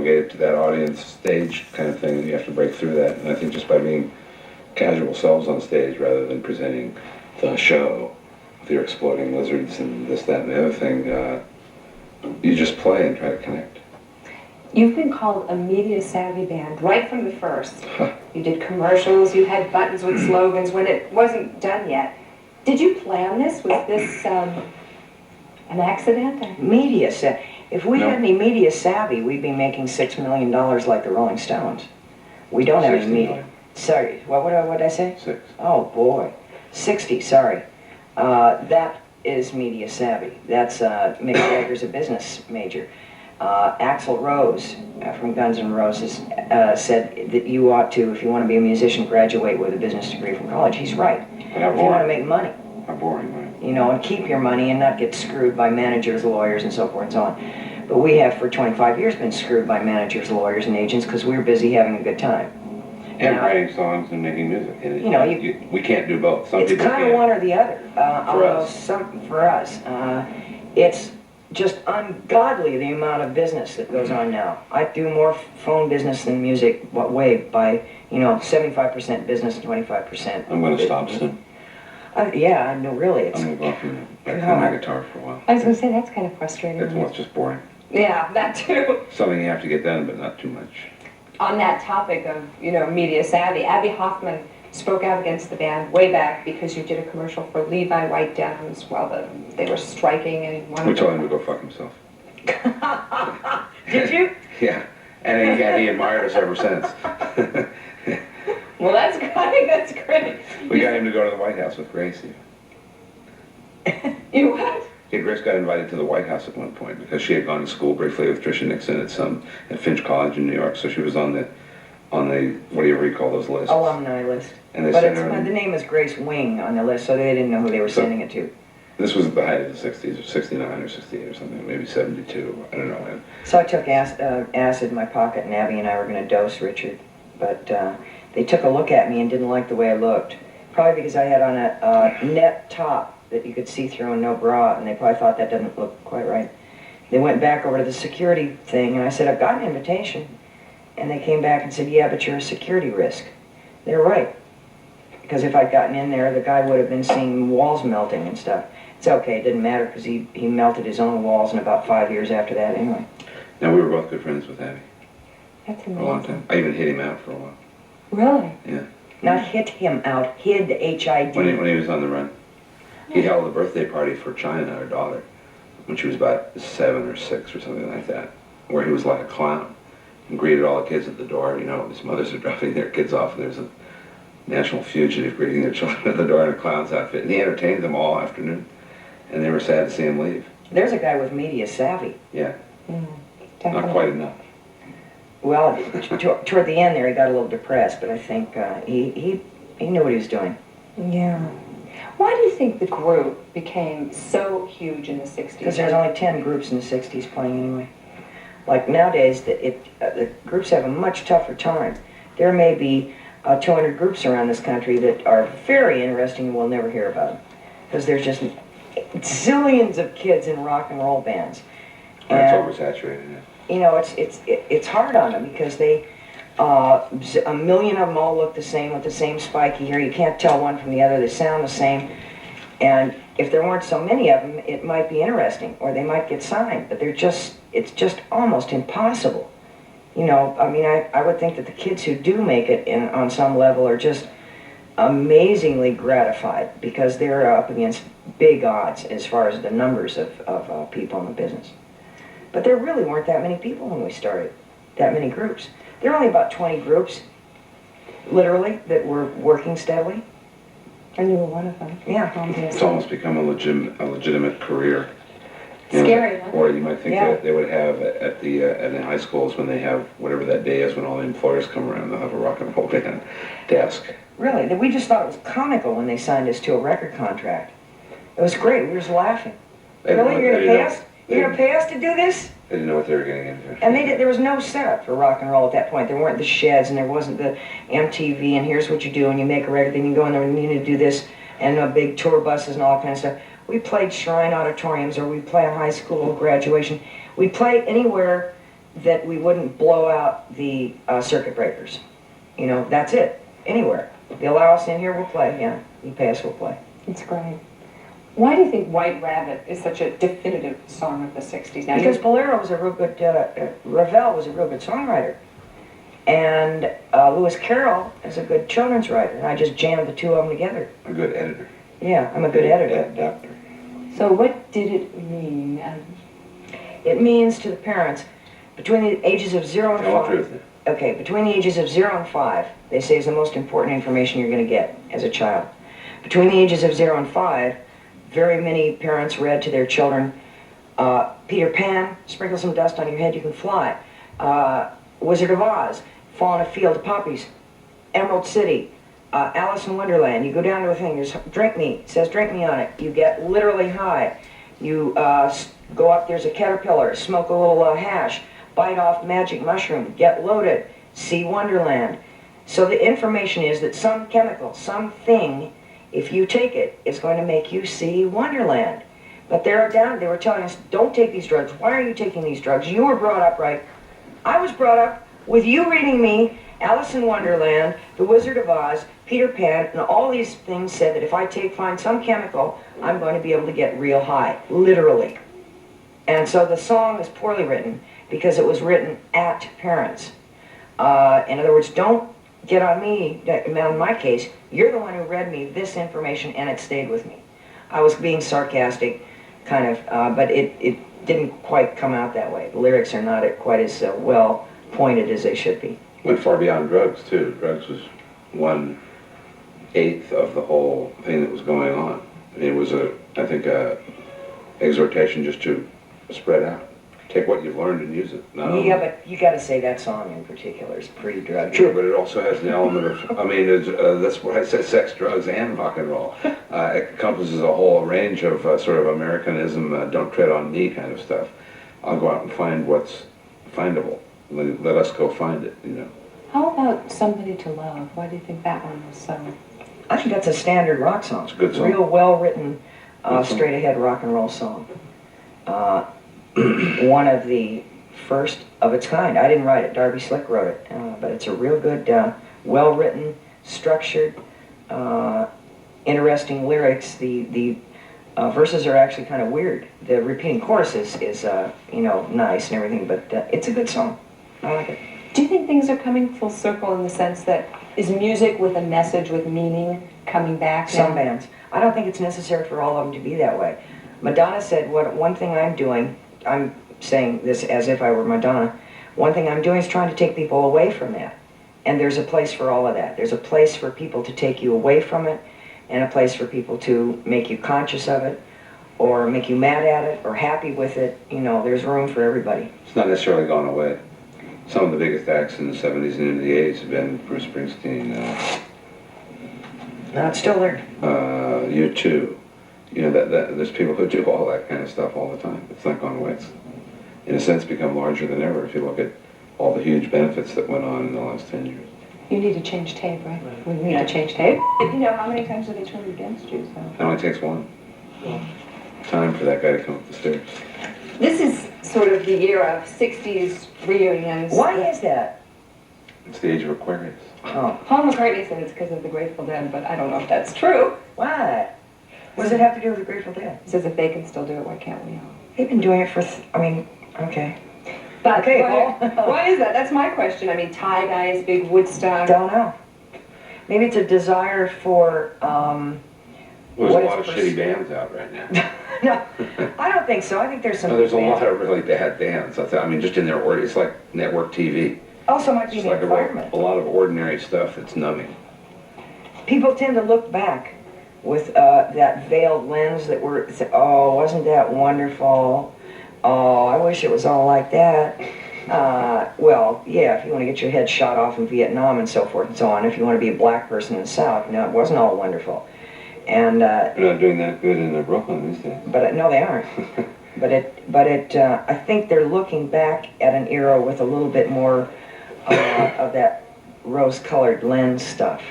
relegated to that audience stage kind of thing, and you have to break through that. And I think just by being casual selves on stage rather than presenting the show with your exploding lizards and this, that, and the other thing, you just play and try to connect. You've been called a media-savvy band right from the first. You did commercials, you had buttons with slogans when it wasn't done yet. Did you plan this? Was this an accident? Media savvy. If we had any media savvy, we'd be making $6 million like the Rolling Stones. We don't have any media. Sorry, what did I say? 6. Oh boy, 60. Sorry, that is media savvy. That's Mick Jagger's a business major. Axl Rose from Guns N' Roses said that you ought to, if you want to be a musician, graduate with a business degree from college. He's right. If you want to make money. How boring, right? You know, and keep your money and not get screwed by managers, lawyers, and so forth and so on. But we have, for 25 years, been screwed by managers, lawyers, and agents because we're busy having a good time. And writing songs and making music. And you know, we can't do both. Some it's people kind of one or the other. For us. It's just ungodly the amount of business that goes on now. I do more phone business than music, by 75% business and 25%. I'm going to stop soon. Yeah, no, really. I'm going to go off and play my guitar for a while. I was going to say, that's kind of frustrating. It's just boring. Yeah, that too. Something you have to get done, but not too much. On that topic of, media savvy, Abbie Hoffman spoke out against the band way back because you did a commercial for Levi White Denims while they were striking and We told him to go fuck himself. Did you? Yeah, and he admired us ever since. Well, that's great. That's great. We got him to go to the White House with Gracie. You what? Yeah, Grace got invited to the White House at one point because she had gone to school briefly with Tricia Nixon at Finch College in New York, so she was on the whatever you call those lists. Alumni list. And they but sent her the name is Grace Wing on the list, so they didn't know who they were sending it to. This was at the height of the 60s, or 69 or 68 or something, maybe 72, I don't know. So I took acid in my pocket, and Abbie and I were going to dose Richard, but they took a look at me and didn't like the way I looked. Probably because I had on a net top that you could see through and no bra, and they probably thought that doesn't look quite right. They went back over to the security thing, and I said, I've got an invitation. And they came back and said, yeah, but you're a security risk. They're right. Because if I'd gotten in there, the guy would have been seeing walls melting and stuff. It's okay, it didn't matter, because he melted his own walls in about 5 years after that anyway. Now, we were both good friends with Abbie. That's for a long time. I even hid him out for a while. Really? Yeah. Not hit him out, hid, H-I-D. When he was on the run. He held a birthday party for China, our daughter, when she was about 7 or 6 or something like that, where he was like a clown and greeted all the kids at the door. His mothers are dropping their kids off, and there's a national fugitive greeting their children at the door in a clown's outfit. And he entertained them all afternoon, and they were sad to see him leave. There's a guy with media savvy. Yeah. Not quite enough. Well, toward the end there, he got a little depressed, but I think he knew what he was doing. Yeah. Why do you think the group became so huge in the 60s? Because there's only 10 groups in the 60s playing anyway. Like nowadays, the groups have a much tougher time. There may be 200 groups around this country that are very interesting and we'll never hear about. Because there's just zillions of kids in rock and roll bands. And it's oversaturated. It's hard on them because they, a million of them all look the same with the same spiky hair. You can't tell one from the other. They sound the same. And if there weren't so many of them, it might be interesting, or they might get signed. But it's just almost impossible. I would think that the kids who do make it on some level are just amazingly gratified because they're up against big odds as far as the numbers of people in the business. But there really weren't that many people when we started, that many groups. There were only about 20 groups, literally, that were working steadily. And you were one of them. Yeah. It's almost become a legitimate career. Scary, huh? Or you might think that they would have at the high schools when they have whatever that day is when all the employers come around, they'll have a rock and roll band desk. Really? We just thought it was comical when they signed us to a record contract. It was great. We were just laughing. Really? You're going to pay us? You're going to pay us to do this? They didn't know what they were getting into. And there was no setup for rock and roll at that point. There weren't the sheds, and there wasn't the MTV, and here's what you do, and you make a record, then you go in there and you need to do this, and big tour buses and all that kind of stuff. We played Shrine auditoriums, or we'd play a high school graduation. We'd play anywhere that we wouldn't blow out the circuit breakers. You know, that's it. Anywhere. They allow us in here, we'll play. Yeah, you pay us, we'll play. It's great. Why do you think White Rabbit is such a definitive song of the 60s? Now, Because Bolero was a real good, Ravel was a real good songwriter. And Lewis Carroll is a good children's writer. And I just jammed the two of them together. A good editor. Yeah, I'm a good editor. Adapter. so what did it mean? It means to the parents, between the ages of 0 and 5. I'll agree with you. Okay, between the ages of 0 and 5, they say is the most important information you're going to get as a child. Between the ages of 0 and 5, very many parents read to their children, Peter Pan, sprinkle some dust on your head, you can fly. Wizard of Oz, fall in a field of poppies. Emerald City, Alice in Wonderland. You go down to a thing, there's drink me, it says drink me on it. You get literally high. You go up, there's a caterpillar, smoke a little hash, bite off magic mushroom, get loaded, see Wonderland. So the information is that some chemical, something, if you take it, is going to make you see Wonderland. But they were telling us, don't take these drugs. Why are you taking these drugs? You were brought up right. I was brought up with you reading me Alice in Wonderland, The Wizard of Oz, Peter Pan, and all these things said that if I find some chemical, I'm going to be able to get real high, literally. And so the song is poorly written because it was written at parents. In other words, don't get on me, in my case, you're the one who read me this information and it stayed with me. I was being sarcastic, kind of, but it didn't quite come out that way. The lyrics are not quite as well pointed as they should be. Went far beyond drugs, too. Drugs was 1/8 of the whole thing that was going on. It was, I think, a exhortation just to spread out. Take what you've learned and use it. Yeah, but you got to say that song in particular is pretty druggy. True, but it also has an element of, I mean, that's what I said, sex, drugs, and rock and roll. It encompasses a whole range of sort of Americanism, don't tread on me kind of stuff. I'll go out and find what's findable. Let us go find it, you know. How about Somebody to Love? Why do you think that one was so... I think that's a standard rock song. It's a good song. Real well-written, straight-ahead rock and roll song. One of the first of its kind. I didn't write it. Darby Slick wrote it. But it's a real good, well-written, structured, interesting lyrics. The verses are actually kind of weird. The repeating chorus is nice and everything, but it's a good song. I like it. Do you think things are coming full circle in the sense that is music with a message, with meaning, coming back now? Some bands. I don't think it's necessary for all of them to be that way. Madonna said, one thing I'm doing, I'm saying this as if I were Madonna, one thing I'm doing is trying to take people away from that. And there's a place for all of that. There's a place for people to take you away from it, and a place for people to make you conscious of it, or make you mad at it, or happy with it. You know, there's room for everybody. It's not necessarily gone away. Some of the biggest acts in the 70s and into the 80s have been Bruce Springsteen, No, it's still there. U2. You know, that there's people who do all that kind of stuff all the time. It's not gone away. It's, in a sense, become larger than ever if you look at all the huge benefits that went on in the last 10 years. You need to change tape, right? We need to change tape. You know, how many times have they turned against you? So. It only takes one. Time for that guy to come up the stairs. This is sort of the era of 60s reunions. Why is that? It's the age of Aquarius. Oh, Paul McCartney said it's because of the Grateful Dead, but I don't know if that's true. why? What does it have to do with the Grateful Dead? He says if they can still do it, why can't we? They've been doing it for, okay. But Okay, why is that? That's my question. I mean, tie dyes, big Woodstock. Don't know. Maybe it's a desire for, There's what a is lot of pers- shitty bands out right now. No, I don't think so. I think there's some No, there's a good lot bands. of really bad bands. I mean, just in their order, it's like network TV. Also might be It's the like environment. a lot of ordinary stuff that's numbing. People tend to look back with that veiled lens that oh, wasn't that wonderful? Oh, I wish it was all like that. Well, yeah, if you want to get your head shot off in Vietnam and so forth and so on, if you want to be a black person in the South, it wasn't all wonderful. And They're not doing that good in Brooklyn these days. but no, they aren't. I think they're looking back at an era with a little bit more of that rose-colored lens stuff.